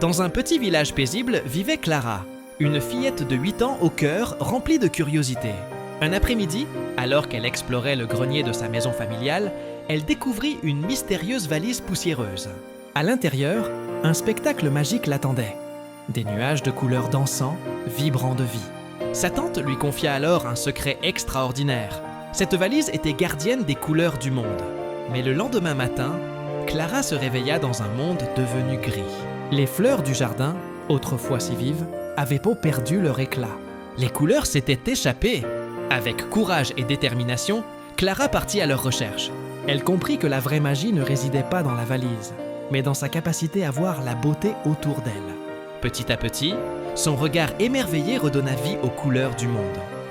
Dans un petit village paisible vivait Clara, une fillette de 8 ans au cœur rempli de curiosité. Un après-midi, alors qu'elle explorait le grenier de sa maison familiale, elle découvrit une mystérieuse valise poussiéreuse. À l'intérieur, un spectacle magique l'attendait. Des nuages de couleurs dansant, vibrant de vie. Sa tante lui confia alors un secret extraordinaire. Cette valise était gardienne des couleurs du monde. Mais le lendemain matin, Clara se réveilla dans un monde devenu gris. Les fleurs du jardin, autrefois si vives, avaient beau perdu leur éclat. Les couleurs s'étaient échappées. Avec courage et détermination, Clara partit à leur recherche. Elle comprit que la vraie magie ne résidait pas dans la valise, mais dans sa capacité à voir la beauté autour d'elle. Petit à petit, son regard émerveillé redonna vie aux couleurs du monde.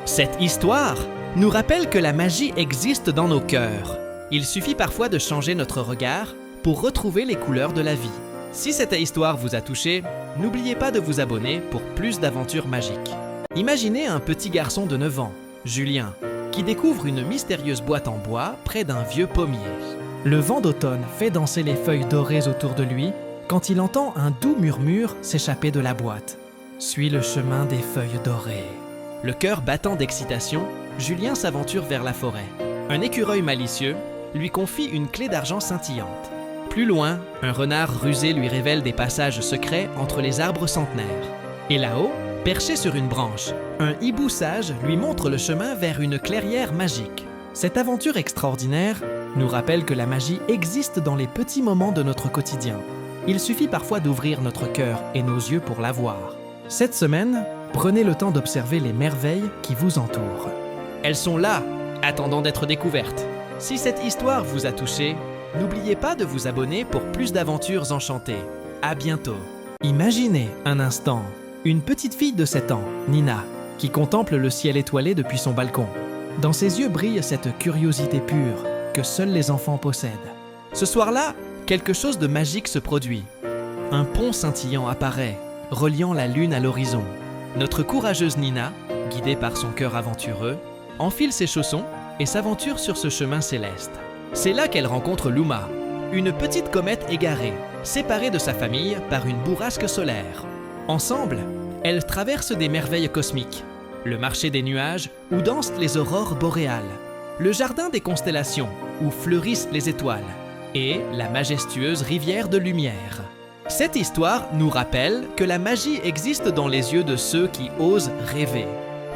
Cette histoire nous rappelle que la magie existe dans nos cœurs. Il suffit parfois de changer notre regard pour retrouver les couleurs de la vie. Si cette histoire vous a touché, n'oubliez pas de vous abonner pour plus d'aventures magiques. Imaginez un petit garçon de 9 ans, Julien, qui découvre une mystérieuse boîte en bois près d'un vieux pommier. Le vent d'automne fait danser les feuilles dorées autour de lui quand il entend un doux murmure s'échapper de la boîte. Suis le chemin des feuilles dorées. Le cœur battant d'excitation, Julien s'aventure vers la forêt. Un écureuil malicieux lui confie une clé d'argent scintillante. Plus loin, un renard rusé lui révèle des passages secrets entre les arbres centenaires. Et là-haut, perché sur une branche, un hibou sage lui montre le chemin vers une clairière magique. Cette aventure extraordinaire nous rappelle que la magie existe dans les petits moments de notre quotidien. Il suffit parfois d'ouvrir notre cœur et nos yeux pour la voir. Cette semaine, prenez le temps d'observer les merveilles qui vous entourent. Elles sont là, attendant d'être découvertes. Si cette histoire vous a touché, n'oubliez pas de vous abonner pour plus d'aventures enchantées. À bientôt. Imaginez un instant une petite fille de 7 ans, Nina, qui contemple le ciel étoilé depuis son balcon. Dans ses yeux brille cette curiosité pure que seuls les enfants possèdent. Ce soir-là, quelque chose de magique se produit. Un pont scintillant apparaît, reliant la lune à l'horizon. Notre courageuse Nina, guidée par son cœur aventureux, enfile ses chaussons et s'aventure sur ce chemin céleste. C'est là qu'elle rencontre Luma, une petite comète égarée, séparée de sa famille par une bourrasque solaire. Ensemble, elles traversent des merveilles cosmiques, le marché des nuages où dansent les aurores boréales, le jardin des constellations où fleurissent les étoiles et la majestueuse rivière de lumière. Cette histoire nous rappelle que la magie existe dans les yeux de ceux qui osent rêver,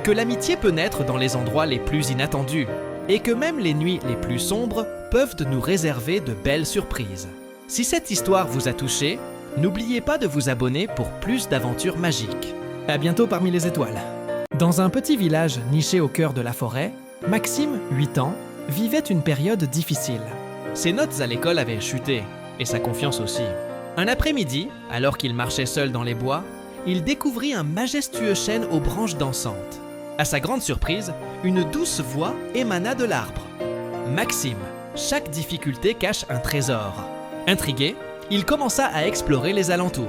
que l'amitié peut naître dans les endroits les plus inattendus et que même les nuits les plus sombres peuvent nous réserver de belles surprises. Si cette histoire vous a touché, n'oubliez pas de vous abonner pour plus d'aventures magiques. À bientôt parmi les étoiles. Dans un petit village niché au cœur de la forêt, Maxime, 8 ans, vivait une période difficile. Ses notes à l'école avaient chuté, et sa confiance aussi. Un après-midi, alors qu'il marchait seul dans les bois, il découvrit un majestueux chêne aux branches dansantes. À sa grande surprise, une douce voix émana de l'arbre. Maxime, chaque difficulté cache un trésor. Intrigué, il commença à explorer les alentours.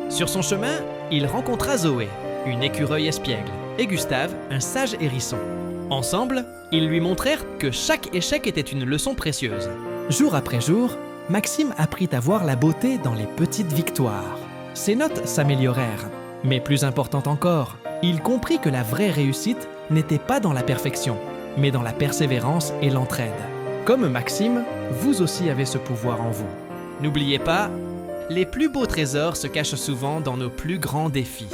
Sur son chemin, il rencontra Zoé, une écureuil espiègle, et Gustave, un sage hérisson. Ensemble, ils lui montrèrent que chaque échec était une leçon précieuse. Jour après jour, Maxime apprit à voir la beauté dans les petites victoires. Ses notes s'améliorèrent, mais plus important encore, il comprit que la vraie réussite n'était pas dans la perfection, mais dans la persévérance et l'entraide. Comme Maxime, vous aussi avez ce pouvoir en vous. N'oubliez pas, les plus beaux trésors se cachent souvent dans nos plus grands défis.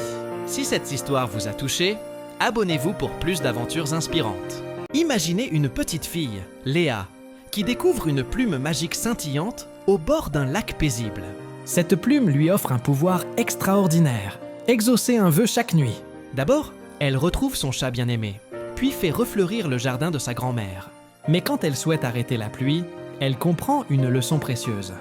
Si cette histoire vous a touché, abonnez-vous pour plus d'aventures inspirantes. Imaginez une petite fille, Léa, qui découvre une plume magique scintillante au bord d'un lac paisible. Cette plume lui offre un pouvoir extraordinaire, exaucer un vœu chaque nuit. D'abord, elle retrouve son chat bien-aimé, puis fait refleurir le jardin de sa grand-mère. Mais quand elle souhaite arrêter la pluie, elle comprend une leçon précieuse.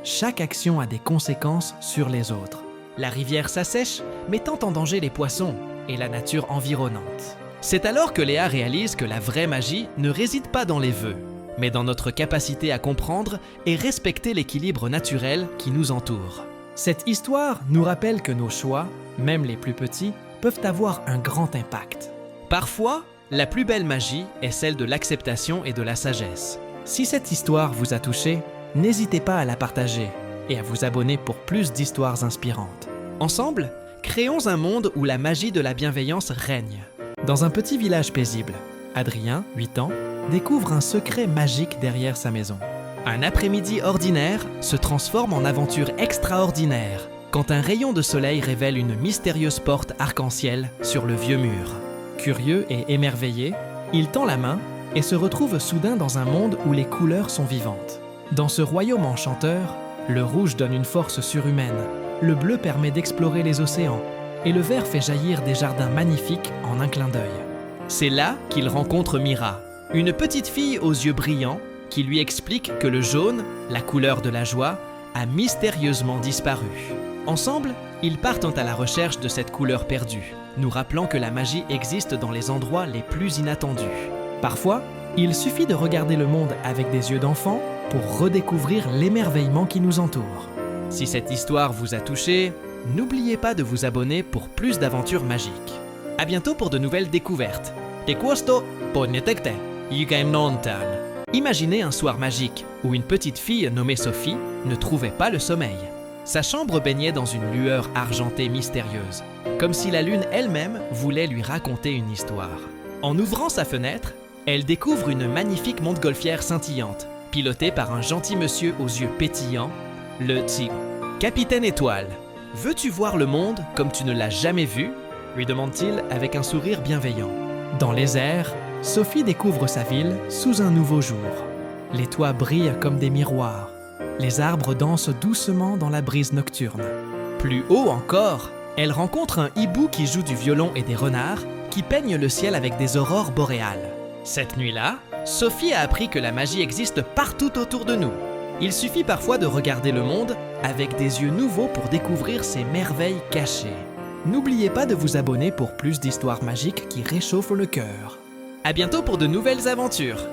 Chaque action a des conséquences sur les autres. La rivière s'assèche, mettant en danger les poissons et la nature environnante. C'est alors que Léa réalise que la vraie magie ne réside pas dans les vœux, mais dans notre capacité à comprendre et respecter l'équilibre naturel qui nous entoure. Cette histoire nous rappelle que nos choix, même les plus petits, peuvent avoir un grand impact. Parfois, la plus belle magie est celle de l'acceptation et de la sagesse. Si cette histoire vous a touché, n'hésitez pas à la partager et à vous abonner pour plus d'histoires inspirantes. Ensemble, créons un monde où la magie de la bienveillance règne. Dans un petit village paisible, Adrien, 8 ans, découvre un secret magique derrière sa maison. Un après-midi ordinaire se transforme en aventure extraordinaire quand un rayon de soleil révèle une mystérieuse porte arc-en-ciel sur le vieux mur. Curieux et émerveillé, il tend la main et se retrouve soudain dans un monde où les couleurs sont vivantes. Dans ce royaume enchanteur, le rouge donne une force surhumaine, le bleu permet d'explorer les océans et le vert fait jaillir des jardins magnifiques en un clin d'œil. C'est là qu'il rencontre Mira, une petite fille aux yeux brillants qui lui explique que le jaune, la couleur de la joie, a mystérieusement disparu. Ensemble, ils partent à la recherche de cette couleur perdue, nous rappelant que la magie existe dans les endroits les plus inattendus. Parfois, il suffit de regarder le monde avec des yeux d'enfant pour redécouvrir l'émerveillement qui nous entoure. Si cette histoire vous a touché, n'oubliez pas de vous abonner pour plus d'aventures magiques. À bientôt pour de nouvelles découvertes. Te questo podnietekte, Yikaim Nontan. Imaginez un soir magique où une petite fille nommée Sophie ne trouvait pas le sommeil. Sa chambre baignait dans une lueur argentée mystérieuse, comme si la lune elle-même voulait lui raconter une histoire. En ouvrant sa fenêtre, elle découvre une magnifique montgolfière scintillante, pilotée par un gentil monsieur aux yeux pétillants, le Tigre. « Capitaine Étoile, veux-tu voir le monde comme tu ne l'as jamais vu ?» lui demande-t-il avec un sourire bienveillant. Dans les airs, Sophie découvre sa ville sous un nouveau jour. Les toits brillent comme des miroirs. Les arbres dansent doucement dans la brise nocturne. Plus haut encore, elle rencontre un hibou qui joue du violon et des renards qui peignent le ciel avec des aurores boréales. Cette nuit-là, Sophie a appris que la magie existe partout autour de nous. Il suffit parfois de regarder le monde avec des yeux nouveaux pour découvrir ces merveilles cachées. N'oubliez pas de vous abonner pour plus d'histoires magiques qui réchauffent le cœur. À bientôt pour de nouvelles aventures!